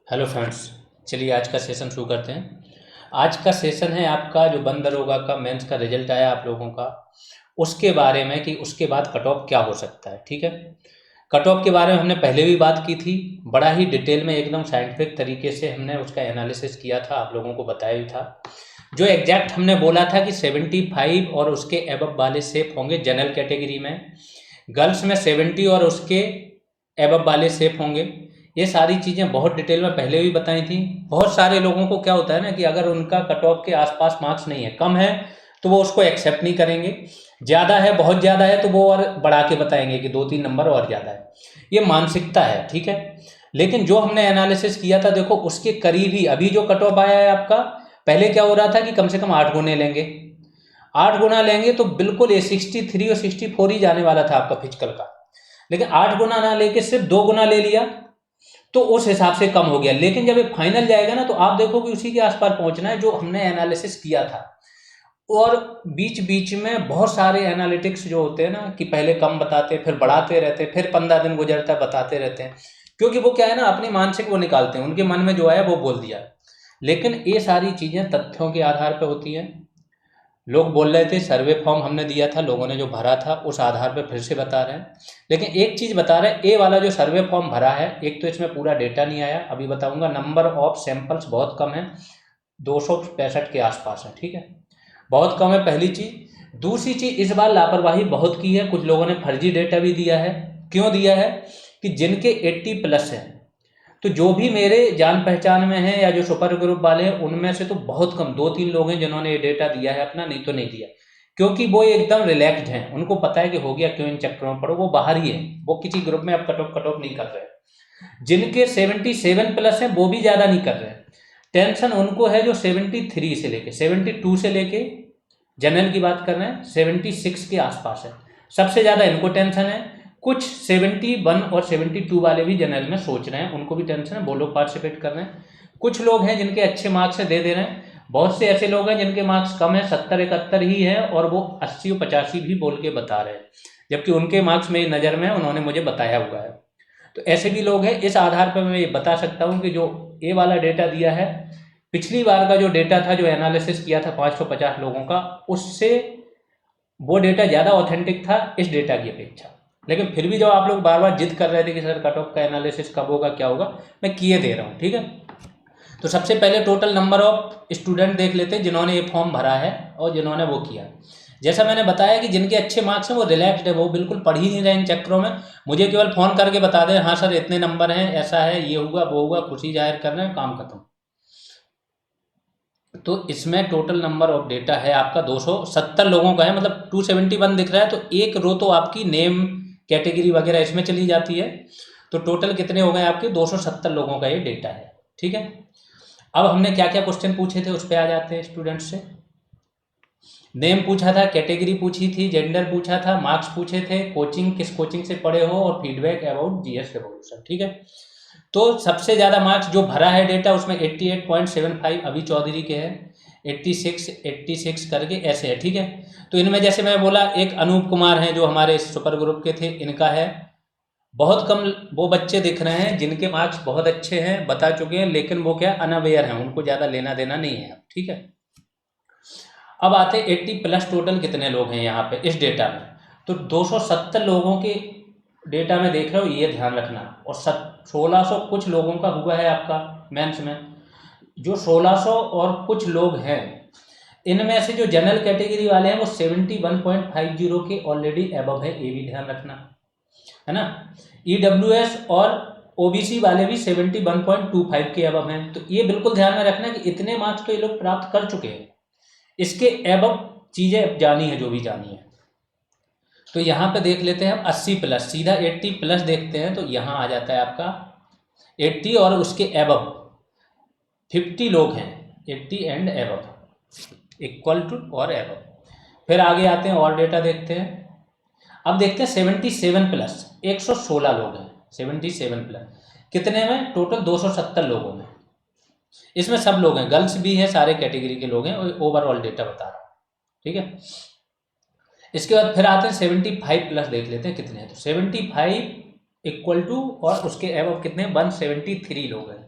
Hello friends, चलिए आज का सेशन शुरू करते हैं। आज का सेशन है आपका जो बंद दरोगा का मेंस का रिजल्ट आया आप लोगों का, उसके बारे में कि उसके बाद कट ऑफ क्या हो सकता है। ठीक है, कट ऑफ के बारे में हमने पहले भी बात की थी, बड़ा ही डिटेल में एकदम साइंटिफिक तरीके से हमने उसका एनालिसिस किया था, आप लोगों को बताया भी था। जो एग्जैक्ट हमने बोला था कि 75 और उसके एबव वाले सेफ होंगे जनरल कैटेगरी में, गर्ल्स में 70 और उसके एबव वाले सेफ होंगे। ये सारी चीज़ें बहुत डिटेल में पहले भी बताई थी। बहुत सारे लोगों को क्या होता है ना कि अगर उनका कट ऑफ के आसपास मार्क्स नहीं है, कम है, तो वो उसको एक्सेप्ट नहीं करेंगे। ज़्यादा है, बहुत ज़्यादा है, तो वो और बढ़ा के बताएंगे कि 2-3 नंबर और ज़्यादा है। ये मानसिकता है, ठीक है। लेकिन जो हमने एनालिसिस किया था, देखो उसके करीब ही अभी जो कट ऑफ आया है आपका, पहले क्या हो रहा था कि कम से कम 8 गुने लेंगे, 8 गुना लेंगे तो बिल्कुल ये 63 और 64 ही जाने वाला था आपका फिजिकल का। लेकिन 8 गुना ना लेके सिर्फ 2 गुना ले लिया, तो उस हिसाब से कम हो गया। लेकिन जब ये फाइनल जाएगा ना, तो आप देखो कि उसी के आसपास पहुंचना है जो हमने एनालिसिस किया था। और बीच बीच में बहुत सारे एनालिटिक्स जो होते हैं ना कि पहले कम बताते फिर बढ़ाते रहते, फिर 15 दिन गुजरता है बताते रहते हैं, क्योंकि वो क्या है ना, अपनी मानसिक वो निकालते हैं, उनके मन में जो आया वो बोल दिया। लेकिन ये सारी चीज़ें तथ्यों के आधार पर होती हैं। लोग बोल रहे थे सर्वे फॉर्म हमने दिया था, लोगों ने जो भरा था उस आधार पर फिर से बता रहे हैं। लेकिन एक चीज़ बता रहे हैं, ए वाला जो सर्वे फॉर्म भरा है, एक तो इसमें पूरा डेटा नहीं आया, अभी बताऊंगा। नंबर ऑफ सैंपल्स बहुत कम है, 265 के आसपास है, ठीक है, बहुत कम है, पहली चीज़। दूसरी चीज़, इस बार लापरवाही बहुत की है, कुछ लोगों ने फर्जी डेटा भी दिया है। क्यों दिया है कि जिनके 80+ हैं, तो जो भी मेरे जान पहचान में हैं या जो सुपर ग्रुप वाले हैं, उनमें से तो बहुत कम 2-3 लोग हैं जिन्होंने ये डेटा दिया है अपना, नहीं तो नहीं दिया। क्योंकि वो एकदम रिलैक्स्ड हैं, उनको पता है कि हो गया, क्यों इन चक्करों में पड़ो, वो बाहर ही है, वो किसी ग्रुप में अब कट ऑफ नहीं कर रहे। जिनके 77+ हैं वो भी ज़्यादा नहीं कर रहे हैं। टेंशन उनको है जो 73 से लेके 72 से लेके, जनरल की बात कर रहे हैं, 76 के आसपास है, सबसे ज़्यादा इनको टेंशन है। कुछ 71 और 72 वाले भी जनरल में सोच रहे हैं, उनको भी टेंशन है, वो लोग पार्टिसिपेट कर रहे हैं। कुछ लोग हैं जिनके अच्छे मार्क्स है, दे रहे हैं। बहुत से ऐसे लोग हैं जिनके मार्क्स कम है, 70-71 ही है, और वो 80 और 85 भी बोल के बता रहे हैं, जबकि उनके मार्क्स मेरी नज़र में उन्होंने मुझे बताया हुआ है। तो ऐसे भी लोग हैं। इस आधार पर मैं ये बता सकता हूँ कि जो ए वाला डेटा दिया है, पिछली बार का जो डेटा था, जो एनालिसिस किया था 550 लोगों का, उससे वो डेटा ज़्यादा ऑथेंटिक था इस डेटा की अपेक्षा। लेकिन फिर भी जो आप लोग बार बार जिद कर रहे थे कि सर कट ऑफ का एनालिसिस कब होगा, क्या होगा, मैं किए दे रहा हूँ, ठीक है। तो सबसे पहले टोटल नंबर ऑफ स्टूडेंट देख लेते हैं जिन्होंने ये फॉर्म भरा है और जिन्होंने वो किया। जैसा मैंने बताया कि जिनके अच्छे मार्क्स हैं वो रिलैक्स्ड है, वो बिल्कुल पढ़ ही नहीं रहे इन चक्करों में, मुझे केवल फ़ोन करके बता दें हाँ सर इतने नंबर हैं, ऐसा है, ये हुआ वो हुआ, खुशी जाहिर कर रहे हैं, काम खत्म। तो इसमें टोटल नंबर ऑफ डेटा है आपका 270 लोगों का है, मतलब 271 दिख रहा है, तो एक रो तो आपकी नेम कैटेगरी वगैरह इसमें चली जाती है। तो टोटल कितने हो गए आपके, 270 लोगों का ये डेटा है, ठीक है। अब हमने क्या क्या क्वेश्चन पूछे थे उस पर आ जाते हैं स्टूडेंट से। नेम पूछा था, कैटेगरी पूछी थी, जेंडर पूछा था, मार्क्स पूछे थे, कोचिंग किस कोचिंग से पढ़े हो, और फीडबैक अबाउट जीएस रेवोल्यूशन, ठीक है। तो सबसे ज़्यादा मार्क्स जो भरा है डेटा उसमें 88.75 अभी चौधरी के हैं, 86 करके ऐसे है, ठीक है। तो इनमें जैसे मैं बोला, एक अनूप कुमार हैं जो हमारे सुपर ग्रुप के थे, इनका है। बहुत कम वो बच्चे दिख रहे हैं जिनके मार्क्स बहुत अच्छे हैं, बता चुके हैं, लेकिन वो क्या अनअवेयर हैं, उनको ज़्यादा लेना देना नहीं है, ठीक है। अब आते 80+ टोटल कितने लोग हैं यहाँ पे इस डेटा में, तो 270 लोगों के डेटा में देख रहे हो, ये ध्यान रखना। और 1600 कुछ लोगों का हुआ है आपका मेंस में। जो 1600 और कुछ लोग हैं, इनमें से जो जनरल कैटेगरी वाले हैं वो 71.50 के ऑलरेडी एबव है, ये भी ध्यान रखना है ना। ईडब्ल्यूएस और ओबीसी वाले भी 71.25 के एबव हैं, तो ये बिल्कुल ध्यान में रखना कि इतने मार्क्स तो ये लोग प्राप्त कर चुके हैं, इसके एबव चीज़ें जानी है जो भी जानी है। तो यहाँ पे देख लेते हैं हम 80+, सीधा 80+ देखते हैं, तो यहाँ आ जाता है आपका 80 और उसके एबव 50 लोग हैं, 80 एंड एबव इक्वल टू और एबव। फिर आगे आते हैं और डेटा देखते हैं। अब देखते हैं 77+, 116 लोग हैं 77+, कितने में, टोटल 270 लोगों में। इसमें सब लोग हैं, गर्ल्स भी हैं, सारे कैटेगरी के लोग हैं, ओवरऑल डेटा बता रहा हूँ, ठीक है। इसके बाद फिर आते हैं 75+, देख लेते हैं कितने हैं। तो 75 इक्वल टू और उसके एबव कितने, 173 लोग हैं।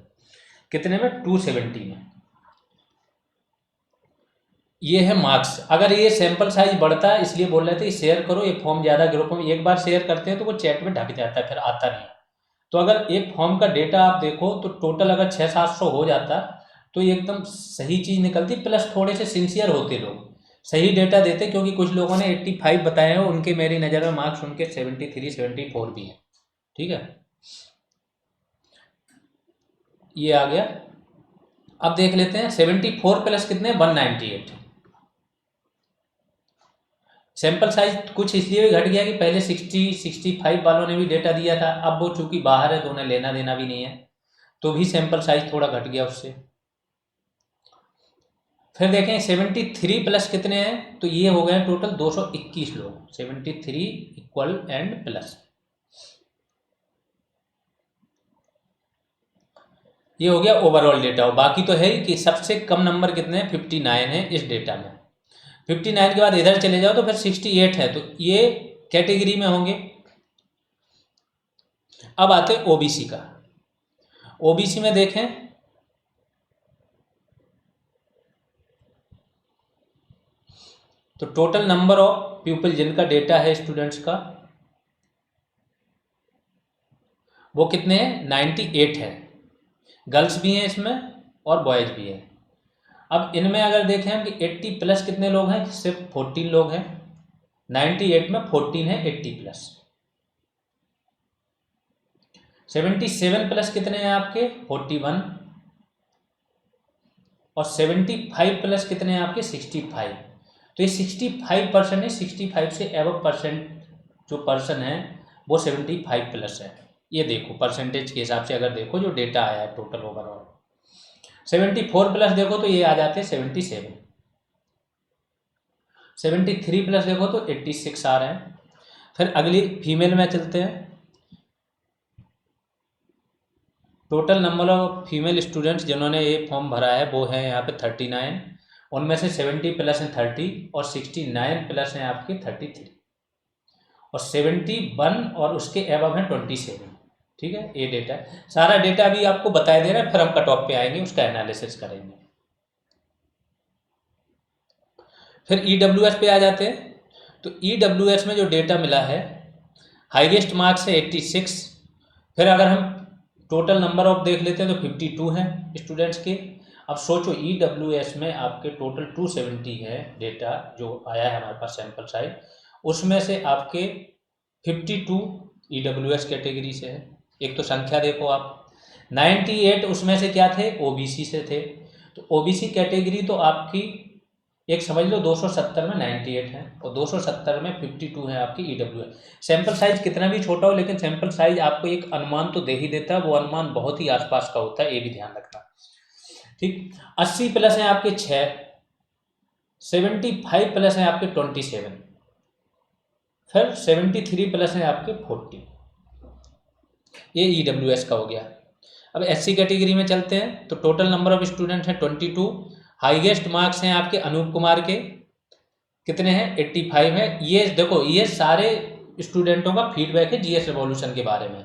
कितने में, 270 में। ये है मार्क्स। अगर ये सैंपल साइज बढ़ता है, इसलिए बोल रहे थे शेयर करो, ये फॉर्म ज़्यादा ग्रुप में एक बार शेयर करते हैं तो वो चैट में ढक जाता है, फिर आता नहीं है। तो अगर एक फॉर्म का डेटा आप देखो तो टोटल अगर 600-700 हो जाता तो ये एकदम सही चीज़ निकलती, प्लस थोड़े से सिंसियर होते लोग, सही डेटा देते। क्योंकि कुछ लोगों ने 85 बताए हैं, उनके मेरी नज़र में मार्क्स उनके 73-74 भी हैं। ठीक है, ये आ गया। अब देख लेते हैं 74 प्लस कितने, 198। सैंपल साइज कुछ इसलिए भी घट गया कि पहले 60-65 वालों ने भी डेटा दिया था, अब वो चूंकि बाहर है तो उन्हें लेना देना भी नहीं है, तो भी सैंपल साइज थोड़ा घट गया उससे। फिर देखें 73 प्लस कितने हैं, तो ये हो गए टोटल 221 लोग। 73 इक्वल एंड प्लस, ये हो गया ओवरऑल डेटा। और बाकी तो है कि सबसे कम नंबर कितने हैं, 59 है इस डेटा में। 59 के बाद इधर चले जाओ तो फिर 68 है, तो ये कैटेगरी में होंगे। अब आते ओबीसी का। ओबीसी में देखें तो टोटल नंबर ऑफ पीपल जिनका डेटा है स्टूडेंट्स का, वो कितने हैं, 98 है। गर्ल्स भी हैं इसमें और बॉयज़ भी हैं। अब इनमें अगर देखें हम कि 80 प्लस कितने लोग हैं, सिर्फ 14 लोग हैं। 98 में 14 है 80 प्लस। 77 प्लस कितने हैं आपके, 41। और 75 प्लस कितने हैं आपके, 65। तो ये 65% है, 65 से एबव परसेंट जो पर्सन है वो 75 प्लस है। ये देखो परसेंटेज के हिसाब से अगर देखो जो डेटा आया है टोटल ओवरऑल। 74 प्लस देखो तो ये आ जाते हैं 77। 73 प्लस देखो तो 86 आ रहे हैं। फिर अगली फीमेल में चलते हैं। Total number of female students जिन्होंने ये फॉर्म भरा है वो है यहाँ पे 39। उनमें से 70 प्लस हैं 30 और 69 प्लस हैं आपके 33 और 71 और उसके एबव हैं 27। ठीक है, ये डेटा है। सारा डेटा अभी आपको बताया दे रहा है, फिर हम कट ऑफ पे आएंगे, उसका एनालिसिस करेंगे। फिर EWS पे आ जाते हैं। तो EWS में जो डेटा मिला है, हाईएस्ट मार्क्स है 86। फिर अगर हम टोटल नंबर ऑफ देख लेते हैं तो 52 हैं स्टूडेंट्स के। अब सोचो EWS में आपके टोटल 270 है डेटा जो आया है हमारे पास सैंपल साइज, उसमें से आपके 52 EWS कैटेगरी से है। एक तो संख्या देखो आप, 98 उसमें से क्या थे, OBC से थे। तो OBC कैटेगरी तो आपकी एक समझ लो 270 में 98 है और 270 में 52 है आपकी EWS। सैंपल साइज कितना भी छोटा हो लेकिन सैंपल साइज आपको एक अनुमान तो दे ही देता है, वो अनुमान बहुत ही आसपास का होता है, ये भी ध्यान रखना। ठीक, 80 प्लस है आपके 6, 75 प्लस है आपके 27, फिर 73 प्लस है आपके 40। ये EWS का हो गया। अब SC कैटेगरी में चलते हैं तो टोटल नंबर ऑफ स्टूडेंट है 22। हाईएस्ट मार्क्स हैं आपके अनूप कुमार के, कितने हैं, 85 है। ये देखो ये सारे स्टूडेंटों का फीडबैक है GS रिवॉल्यूशन के बारे में,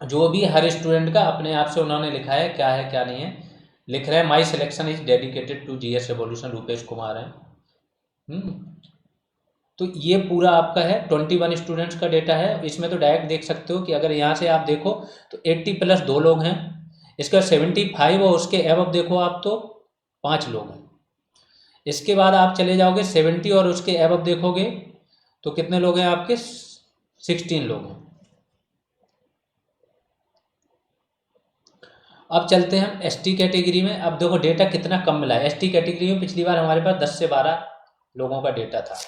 जो भी हर स्टूडेंट का अपने आप से उन्होंने लिखा है क्या नहीं है। लिख रहे हैं my selection is dedicated to GS revolution, Rupesh Kumar है। तो ये पूरा आपका है 21 स्टूडेंट्स का डेटा है। इसमें तो डायरेक्ट देख सकते हो कि अगर यहाँ से आप देखो तो 80 प्लस 2 लोग हैं, इसका 75 और उसके एबव देखो आप तो 5 लोग हैं। इसके बाद आप चले जाओगे 70 और उसके एबव देखोगे तो कितने लोग हैं आपके, 16 लोग हैं। अब चलते हैं हम ST कैटेगरी में। अब देखो डेटा कितना कम मिला है ST कैटेगरी में। पिछली बार हमारे पास 10 से 12 लोगों का डेटा था,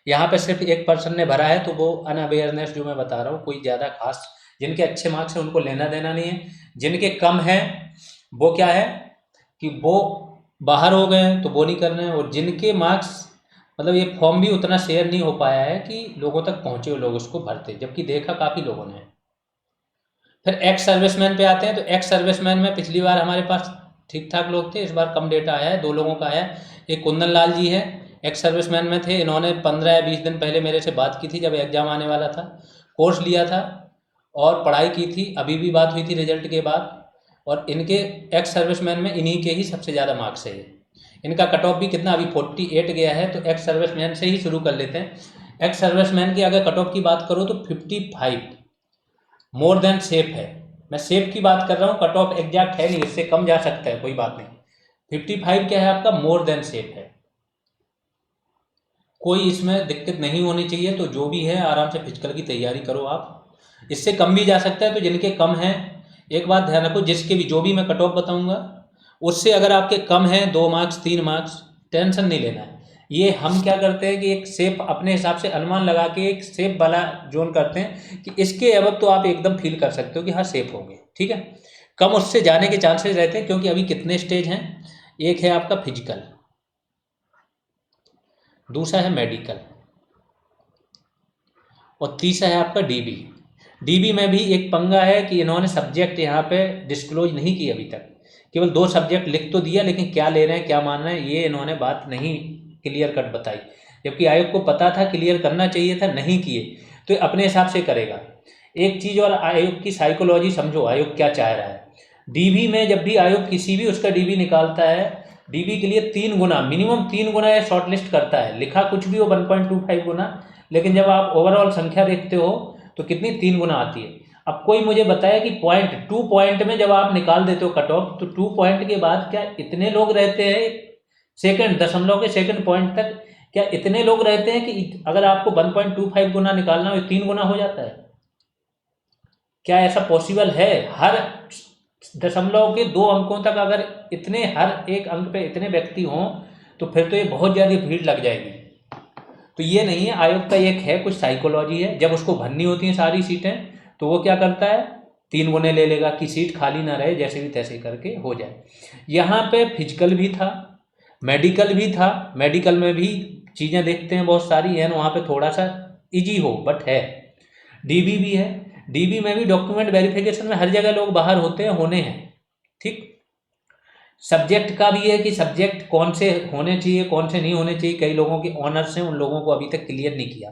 यहाँ पे सिर्फ एक पर्सन ने भरा है। तो वो अनअवेयरनेस जो मैं बता रहा हूँ, कोई ज़्यादा खास, जिनके अच्छे मार्क्स हैं उनको लेना देना नहीं है, जिनके कम हैं वो क्या है कि वो बाहर हो गए हैं तो वो नहीं करना है। और जिनके मार्क्स मतलब ये फॉर्म भी उतना शेयर नहीं हो पाया है कि लोगों तक पहुँचे वो लोग उसको भरते, जबकि देखा काफ़ी लोगों ने। फिर एक्स सर्विसमैन पे आते हैं। तो एक्स सर्विसमैन में पिछली बार हमारे पास ठीक ठाक लोग थे, इस बार कम डेटा आया है, 2 लोगों का आया है। एक कुंदन लाल जी है, एक्स सर्विसमैन में थे। इन्होंने 15 या 20 दिन पहले मेरे से बात की थी जब एग्ज़ाम आने वाला था, कोर्स लिया था और पढ़ाई की थी। अभी भी बात हुई थी रिजल्ट के बाद। और इनके एक्स सर्विसमैन में इन्हीं के ही सबसे ज़्यादा मार्क्स है। इनका कट ऑफ भी कितना अभी 48 गया है। तो एक्स सर्विसमैन से ही शुरू कर लेते हैं। एक्स सर्विसमैन की अगर कट ऑफ की बात करूँ तो 55 मोर देन सेफ है। मैं सेफ की बात कर रहा हूँ, कट ऑफ एग्जैक्ट है नहीं, इससे कम जा सकता है, कोई बात नहीं। 55 क्या है आपका, मोर देन सेफ है। कोई इसमें दिक्कत नहीं होनी चाहिए। तो जो भी है आराम से फिजिकल की तैयारी करो आप। इससे कम भी जा सकता है। तो जिनके कम है, एक बात ध्यान रखो, जिसके भी जो भी मैं कट ऑफ बताऊंगा उससे अगर आपके कम है 2 मार्क्स 3 मार्क्स, टेंशन नहीं लेना है। ये हम क्या करते हैं कि एक सेफ अपने हिसाब से अनुमान लगा के एक सेफ वाला जोन करते हैं कि इसके अबव तो आप एकदम फील कर सकते हो कि हाँ सेफ होंगे, ठीक है। कम उससे जाने के चांसेस रहते हैं, क्योंकि अभी कितने स्टेज हैं, एक है आपका फिजिकल, दूसरा है मेडिकल, और तीसरा है आपका डीबी। डीबी में भी एक पंगा है कि इन्होंने सब्जेक्ट यहाँ पे डिस्क्लोज नहीं की अभी तक। केवल 2 सब्जेक्ट लिख तो दिया, लेकिन क्या ले रहे हैं क्या मान रहे हैं ये इन्होंने बात नहीं क्लियर कट बताई। जबकि आयोग को पता था, क्लियर करना चाहिए था, नहीं किए। तो ये अपने हिसाब से करेगा। एक चीज़ और, आयोग की साइकोलॉजी समझो, आयोग क्या चाह रहा है। डीबी में जब भी आयोग किसी भी उसका डीबी निकालता है, डीबी के लिए 3 गुना, मिनिमम 3 गुना ये शॉर्टलिस्ट करता है। लिखा कुछ भी हो 1.25 गुना, लेकिन जब आप ओवरऑल संख्या देखते हो तो कितनी, 3 गुना आती है। अब कोई मुझे बताया कि पॉइंट 2 पॉइंट में जब आप निकाल देते हो कट ऑफ, तो 2 पॉइंट के बाद क्या इतने लोग रहते हैं, सेकंड दशमलव के सेकंड पॉइंट तक क्या इतने लोग रहते हैं कि अगर आपको 1.25 गुना निकालना हो 3 गुना हो जाता है? क्या ऐसा पॉसिबल है? हर दशमलव के 2 अंकों तक अगर इतने, हर एक अंक पे इतने व्यक्ति हों, तो फिर तो ये बहुत ज़्यादा भीड़ लग जाएगी। तो ये नहीं है, आयोग का एक है कुछ साइकोलॉजी है। जब उसको भरनी होती हैं सारी सीटें, तो वो क्या करता है, 3 गुने ले लेगा कि सीट खाली ना रहे, जैसे भी तैसे करके हो जाए। यहाँ पे फिजिकल भी था, मेडिकल भी था। मेडिकल में भी चीज़ें देखते हैं बहुत सारी हैं, वहाँ पे थोड़ा सा इजी हो बट है। डीबी भी है। डीबी में भी डॉक्यूमेंट वेरिफिकेशन में हर जगह लोग बाहर होते हैं, होने हैं, ठीक। सब्जेक्ट का भी है कि सब्जेक्ट कौन से होने चाहिए कौन से नहीं होने चाहिए। कई लोगों के ऑनर्स हैं, उन लोगों को अभी तक क्लियर नहीं किया।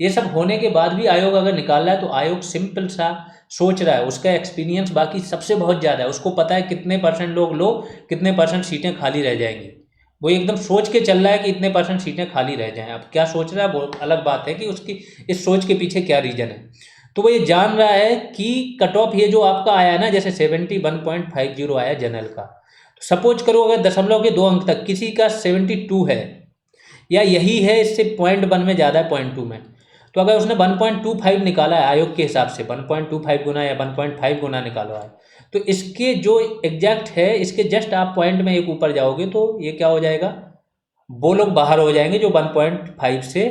ये सब होने के बाद भी आयोग अगर निकाल रहा है, तो आयोग सिंपल सा सोच रहा है। उसका एक्सपीरियंस बाकी सबसे बहुत ज़्यादा है, उसको पता है कितने % लोग लो, कितने % सीटें खाली रह जाएंगी। वो एकदम सोच के चल रहा है कि इतने % सीटें खाली रह जाएं। अब क्या सोच रहा है वो अलग बात है कि उसकी इस सोच के पीछे क्या रीज़न है। तो वो ये जान रहा है कि कट ऑफ ये जो आपका आया है ना, जैसे 71.50 आया जनरल का, तो सपोज करो अगर दशमलव के 2 अंक तक किसी का 72 है, या यही है, इससे 0.1 में ज़्यादा है 0.2 में, तो अगर उसने 1.25 निकाला है आयोग के हिसाब से, 1.25 गुना या 1.5 गुना निकाला है, तो इसके जो एग्जैक्ट है, इसके जस्ट आप पॉइंट में एक ऊपर जाओगे तो ये क्या हो जाएगा, वो लोग बाहर हो जाएंगे जो 1.5 से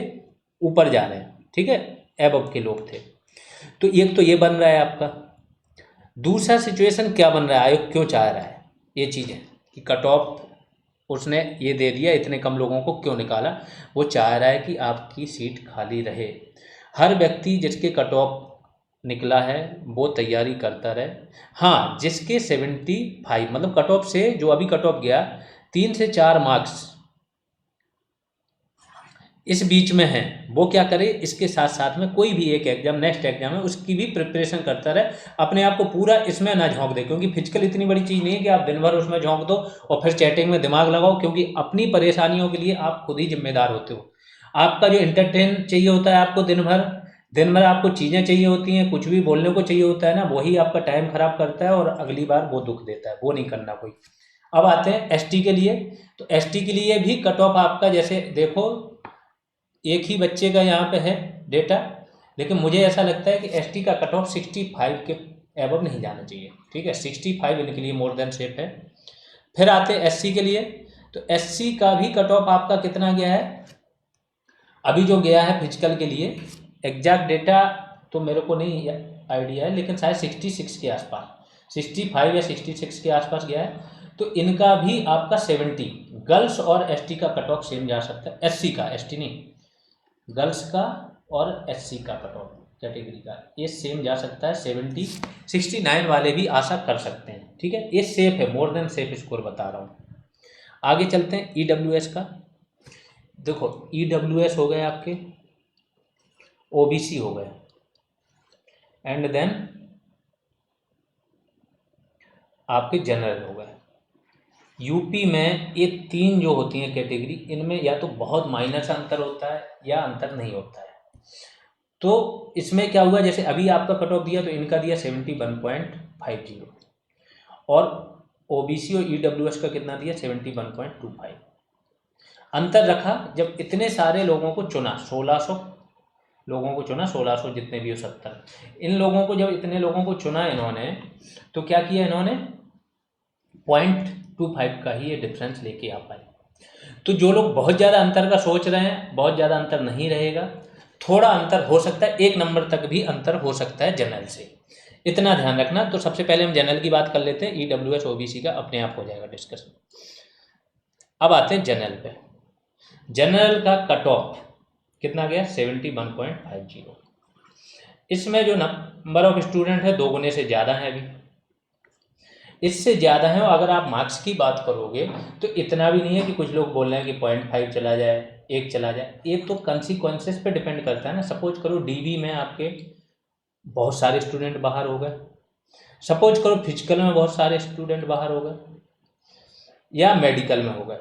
ऊपर जा रहे हैं, ठीक है, एबव के लोग थे। तो एक तो ये बन रहा है आपका। दूसरा सिचुएशन क्या बन रहा है, आयोग क्यों चाह रहा है ये चीज़ें कि कट ऑफ उसने ये दे दिया, इतने कम लोगों को क्यों निकाला। वो चाह रहा है कि आपकी सीट खाली रहे। हर व्यक्ति जिसके कट ऑफ निकला है वो तैयारी करता रहे। हाँ, जिसके 75 मतलब कट ऑफ से जो अभी कट ऑफ गया 3 से 4 मार्क्स इस बीच में है, वो क्या करे, इसके साथ साथ में कोई भी एक एग्जाम, नेक्स्ट एग्जाम है उसकी भी प्रिपरेशन करता रहे। अपने आप को पूरा इसमें ना झोंक दे, क्योंकि फिजिकल इतनी बड़ी चीज़ नहीं है कि आप दिन भर उसमें झोंक दो और फिर चैटिंग में दिमाग लगाओ, क्योंकि अपनी परेशानियों के लिए आप खुद ही जिम्मेदार होते हो। आपका जो इंटरटेन चाहिए होता है आपको दिन भर आपको चीज़ें चाहिए होती हैं, कुछ भी बोलने को चाहिए होता है ना, वही आपका टाइम खराब करता है और अगली बार वो दुख देता है। वो नहीं करना कोई। अब आते हैं एसटी के लिए। तो एसटी के लिए भी कट ऑफ आपका, जैसे देखो एक ही बच्चे का यहाँ पे है डेटा, लेकिन मुझे ऐसा लगता है कि एसटी का कट ऑफ 65 के एबव नहीं जाना चाहिए, ठीक है। 65 इनके लिए मोर देन सेफ है। फिर आते हैं एससी के लिए। तो एससी का भी कट ऑफ आपका कितना गया है, अभी जो गया है फिजिकल के लिए, एग्जैक्ट डेटा तो मेरे को नहीं आइडिया है, लेकिन शायद 66 के आसपास, 65 या 66 के आसपास गया है। तो इनका भी आपका 70, गर्ल्स और एसटी का कट ऑफ सेम जा सकता है। एससी का, एसटी नहीं, गर्ल्स का और एससी का कट ऑफ कैटेगरी का ये सेम जा सकता है। 70, 69 वाले भी आशा कर सकते हैं, ठीक है। ये सेफ है, मोर देन सेफ स्कोर बता रहा हूँ। आगे चलते हैं ईडब्ल्यूएस का। देखो ईडब्ल्यूएस हो गए आपके, ओबीसी हो गए, एंड देन आपके जनरल हो गए। यूपी में ये 3 जो होती हैं कैटेगरी, इनमें या तो बहुत माइनर सा अंतर होता है या अंतर नहीं होता है। तो इसमें क्या हुआ, जैसे अभी आपका कट ऑफ दिया तो इनका दिया 71.50 और ओबीसी और ईडब्ल्यूएस का कितना दिया 71.25। अंतर रखा जब इतने सारे लोगों को चुना, 1600 लोगों को चुना, 1600 जितने भी हो 70, इन लोगों को जब इतने लोगों को चुना इन्होंने, तो क्या किया इन्होंने 0.25 का ही ये डिफरेंस लेके आ पाए। तो जो लोग बहुत ज़्यादा अंतर का सोच रहे हैं, बहुत ज़्यादा अंतर नहीं रहेगा, थोड़ा अंतर हो सकता है, 1 नंबर तक भी अंतर हो सकता है जनरल से, इतना ध्यान रखना। तो सबसे पहले हम जनरल की बात कर लेते हैं, ईडब्ल्यूएस ओबीसी का अपने आप हो जाएगा डिस्कशन। अब आते हैं जनरल पे। जनरल का कट ऑफ कितना गया 71.50। इसमें जो नंबर ऑफ स्टूडेंट है 2 गुने से ज़्यादा है, अभी इससे ज़्यादा है। और अगर आप मार्क्स की बात करोगे तो इतना भी नहीं है कि कुछ लोग बोल रहे हैं कि 0.5 चला जाए, 1 चला जाए, ये तो कंसिक्वेंसेस पे डिपेंड करता है ना। सपोज करो डीबी में आपके बहुत सारे स्टूडेंट बाहर हो गए, सपोज करो फिजिकल में बहुत सारे स्टूडेंट बाहर हो गए, या मेडिकल में हो गए,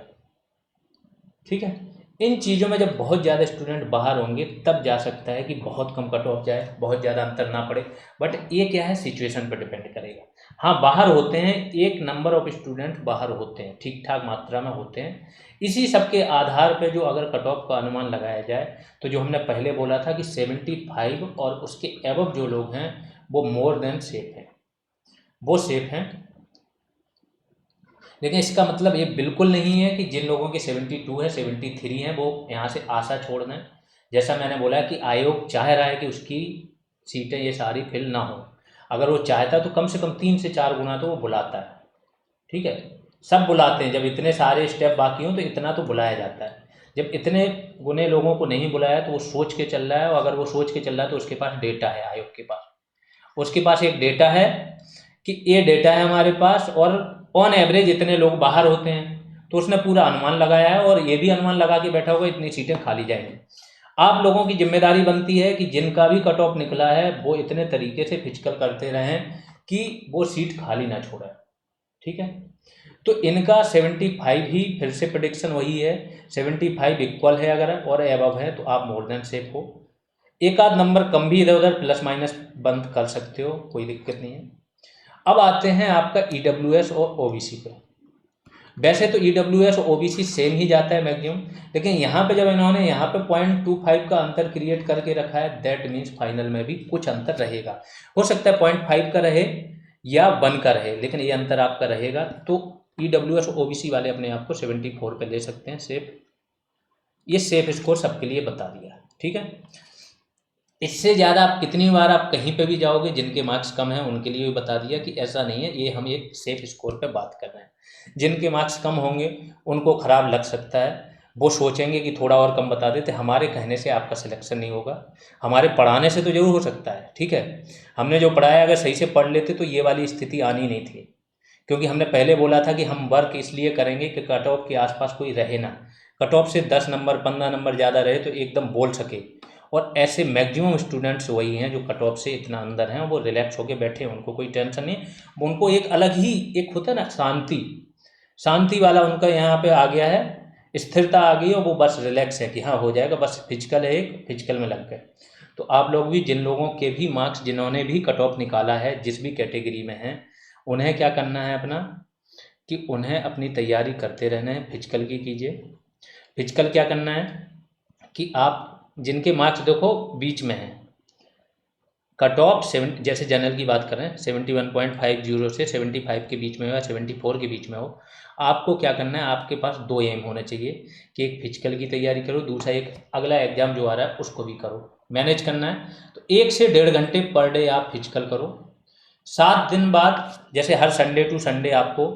ठीक है। इन चीज़ों में जब बहुत ज़्यादा स्टूडेंट बाहर होंगे तब जा सकता है कि बहुत कम कट ऑफ जाए, बहुत ज़्यादा अंतर ना पड़े, बट ये क्या है सिचुएशन पर डिपेंड करेगा। हाँ, बाहर होते हैं, 1 नंबर ऑफ स्टूडेंट बाहर होते हैं, ठीक ठाक मात्रा में होते हैं। इसी सब के आधार पे जो अगर कट ऑफ का अनुमान लगाया जाए तो जो हमने पहले बोला था कि 75 और उसके एबव जो लोग हैं वो मोर देन सेफ हैं, वो सेफ हैं। लेकिन इसका मतलब ये बिल्कुल नहीं है कि जिन लोगों की 72 है, 73 हैं, वो यहाँ से आशा छोड़ दें। जैसा मैंने बोला कि आयोग चाह रहा है कि उसकी सीटें ये सारी फिल ना हो। अगर वो चाहता तो कम से कम 3 से 4 गुना तो वो बुलाता है, ठीक है। सब बुलाते हैं, जब इतने सारे स्टेप बाकी हों तो इतना तो बुलाया जाता है। जब इतने गुने लोगों को नहीं बुलाया तो वो सोच के चल रहा है, और अगर वो सोच के चल रहा है तो उसके पास डेटा है, आयोग के पास, उसके पास एक डेटा है कि ये डेटा है हमारे पास, और ऑन एवरेज इतने लोग बाहर होते हैं, तो उसने पूरा अनुमान लगाया है और ये भी अनुमान लगा के बैठा होगा इतनी सीटें खाली जाएंगी। आप लोगों की जिम्मेदारी बनती है कि जिनका भी कट ऑफ निकला है वो इतने तरीके से फिजिकल करते रहें कि वो सीट खाली ना छोड़े, ठीक है। तो इनका 75 ही फिर से प्रेडिक्शन वही है, 75 इक्वल है अगर और एबव है तो आप मोर देन सेफ हो। एक आध नंबर कम भी इधर उधर प्लस माइनस बंद कर सकते हो, कोई दिक्कत नहीं है। अब आते हैं आपका ईडब्ल्यूएस और ओबीसी पे। वैसे तो ईडब्ल्यूएस और ओबीसी सेम ही जाता है मैक्सिमम, लेकिन यहाँ पे जब इन्होंने यहाँ पे 0.25 का अंतर क्रिएट करके रखा है, दैट मीन्स फाइनल में भी कुछ अंतर रहेगा। हो सकता है 0.5 का रहे या 1 का रहे, लेकिन ये अंतर आपका रहेगा। तो ईडब्ल्यूएस और ओबीसी वाले अपने आप को 74 पे ले सकते हैं सेफ। ये सेफ स्कोर सबके लिए बता दिया, ठीक है। इससे ज़्यादा आप कितनी बार आप कहीं पे भी जाओगे, जिनके मार्क्स कम हैं उनके लिए भी बता दिया कि ऐसा नहीं है, ये हम एक सेफ स्कोर पे बात कर रहे हैं। जिनके मार्क्स कम होंगे उनको ख़राब लग सकता है, वो सोचेंगे कि थोड़ा और कम बता देते, हमारे कहने से आपका सिलेक्शन नहीं होगा, हमारे पढ़ाने से तो ज़रूर हो सकता है, ठीक है। हमने जो पढ़ाया अगर सही से पढ़ लेते तो ये वाली स्थिति आनी नहीं थी, क्योंकि हमने पहले बोला था कि हम वर्क इसलिए करेंगे कि कट ऑफ के आसपास कोई रहे ना, कट ऑफ से 10 नंबर 15 नंबर ज़्यादा रहे तो एकदम बोल सके। और ऐसे मैक्सिमम स्टूडेंट्स वही हैं जो कट ऑफ से इतना अंदर हैं, वो रिलैक्स होकर बैठे हैं, उनको कोई टेंशन नहीं, उनको एक अलग ही एक होता है ना शांति वाला उनका यहाँ पे आ गया है, स्थिरता आ गई और वो बस रिलैक्स है कि हाँ हो जाएगा, बस फिजिकल है, एक फिजिकल में लग गए। तो आप लोग भी, जिन लोगों के भी मार्क्स, जिन्होंने भी कट ऑफ निकाला है जिस भी कैटेगरी में हैं, उन्हें क्या करना है अपना, कि उन्हें अपनी तैयारी करते रहना है, फिजिकल की कीजिए। फिजिकल क्या करना है कि आप जिनके मार्क्स देखो बीच में है, कट ऑफ 7, जैसे जनरल की बात करें 71.50 से 75 के बीच में हो या 74 के बीच में हो, आपको क्या करना है, आपके पास 2 एम होने चाहिए कि एक फिजिकल की तैयारी करो, दूसरा एक अगला एग्जाम जो आ रहा है उसको भी करो, मैनेज करना है। तो 1 से 1.5 घंटे पर डे आप फिजिकल करो। 7 दिन बाद, जैसे हर संडे टू संडे आपको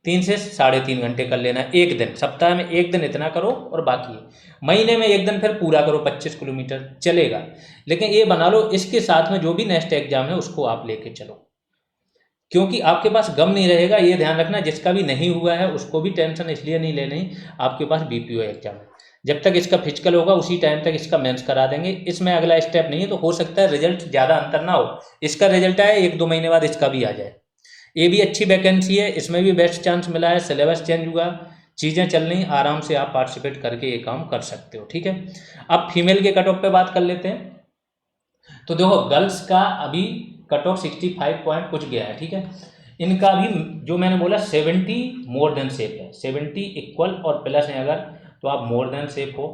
3 से 3.5 घंटे कर लेना है एक दिन, सप्ताह में 1 दिन इतना करो, और बाकी महीने में 1 दिन फिर पूरा करो, 25 किलोमीटर चलेगा। लेकिन ये बना लो इसके साथ में जो भी नेक्स्ट एग्जाम है उसको आप लेके चलो, क्योंकि आपके पास गम नहीं रहेगा। ये ध्यान रखना, जिसका भी नहीं हुआ है उसको भी टेंशन इसलिए नहीं लेनी, आपके पास बीपीओ एग्जाम है, जब तक इसका फिजिकल होगा उसी टाइम तक इसका मेंस करा देंगे, इसमें अगला स्टेप नहीं है। तो हो सकता है रिजल्ट ज़्यादा अंतर ना हो, इसका रिजल्ट आए 1-2 महीने बाद इसका भी आ जाए, ये भी अच्छी वैकेंसी है, इसमें भी बेस्ट चांस मिला है, सिलेबस चेंज हुआ, चीज़ें चल रही, आराम से आप पार्टिसिपेट करके ये काम कर सकते हो, ठीक है। अब फीमेल के कट ऑफ पे बात कर लेते हैं। तो देखो गर्ल्स का अभी कट ऑफ 65 पॉइंट कुछ गया है, ठीक है। इनका भी जो मैंने बोला 70 मोर देन सेफ है, 70 इक्वल और प्लस है अगर, तो आप मोर देन सेफ हो,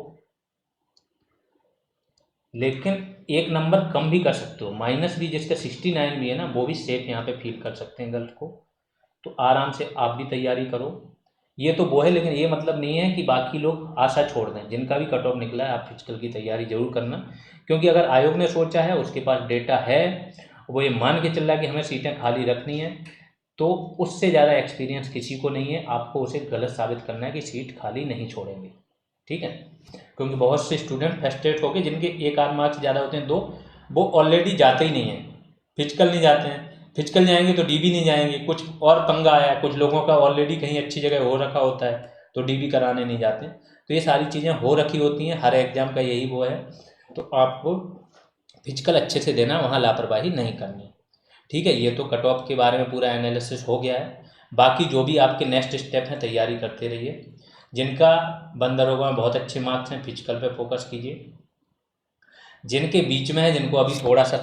लेकिन एक नंबर कम भी कर सकते हो, माइनस भी जिसका 69 भी है ना, वो भी सेफ यहाँ पे फील कर सकते हैं गर्ल्स को। तो आराम से आप भी तैयारी करो। ये तो वो है, लेकिन ये मतलब नहीं है कि बाकी लोग आशा छोड़ दें। जिनका भी कट ऑफ निकला है आप फिजिकल की तैयारी जरूर करना, क्योंकि अगर आयोग ने सोचा है, उसके पास डेटा है, वो ये मान के चल रहा है कि हमें सीटें खाली रखनी है, तो उससे ज़्यादा एक्सपीरियंस किसी को नहीं है। आपको उसे गलत साबित करना है कि सीट खाली नहीं छोड़ेंगे, ठीक है। क्योंकि बहुत से स्टूडेंट फ्रस्ट्रेट होकर, जिनके एक आध मार्क्स ज़्यादा होते हैं, 2, वो ऑलरेडी जाते ही नहीं हैं, फिजिकल नहीं जाते हैं। फिजिकल जाएंगे तो डीबी नहीं जाएंगे। कुछ और पंगा आया, कुछ लोगों का ऑलरेडी कहीं अच्छी जगह हो रखा होता है तो डीबी कराने नहीं जाते। तो ये सारी चीज़ें हो रखी होती हैं, हर एग्जाम का यही वो है। तो आपको फिजिकल अच्छे से देना, वहाँ लापरवाही नहीं करनी, ठीक है। ये तो कट ऑफ के बारे में पूरा एनालिसिस हो गया है। बाकी जो भी आपके नेक्स्ट स्टेप हैं, तैयारी करते रहिए। जिनका बंद दरोगा में बहुत अच्छे मार्क्स हैं, फिजिकल पे फोकस कीजिए। जिनके बीच में है, जिनको अभी थोड़ा सा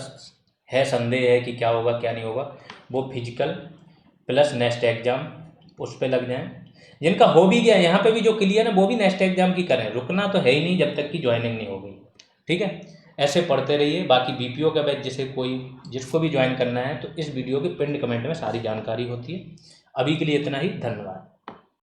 है, संदेह है कि क्या होगा क्या नहीं होगा, वो फिजिकल प्लस नेक्स्ट एग्ज़ाम उस पर लग जाएं। जिनका हो भी गया, यहाँ पे भी जो क्लियर है वो भी नेक्स्ट एग्ज़ाम की करें, रुकना तो है ही नहीं जब तक कि ज्वाइनिंग नहीं हो गई, ठीक है। ऐसे पढ़ते रहिए। बाकी बीपीओ का बैच जिसको भी ज्वाइन करना है, तो इस वीडियो के पिंड कमेंट में सारी जानकारी होती है। अभी के लिए इतना ही, धन्यवाद।